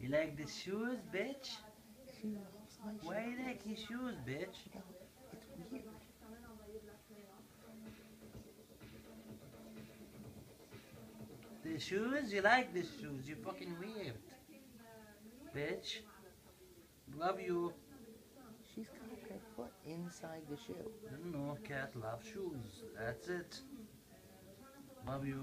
You like the shoes, bitch? She loves my shoes. Why you like his shoes, bitch? No, it's weird. The shoes? You like the shoes? You fucking weird. Bitch. Love you. She's got her foot inside the shoe. No, cat love shoes. That's it. Love you.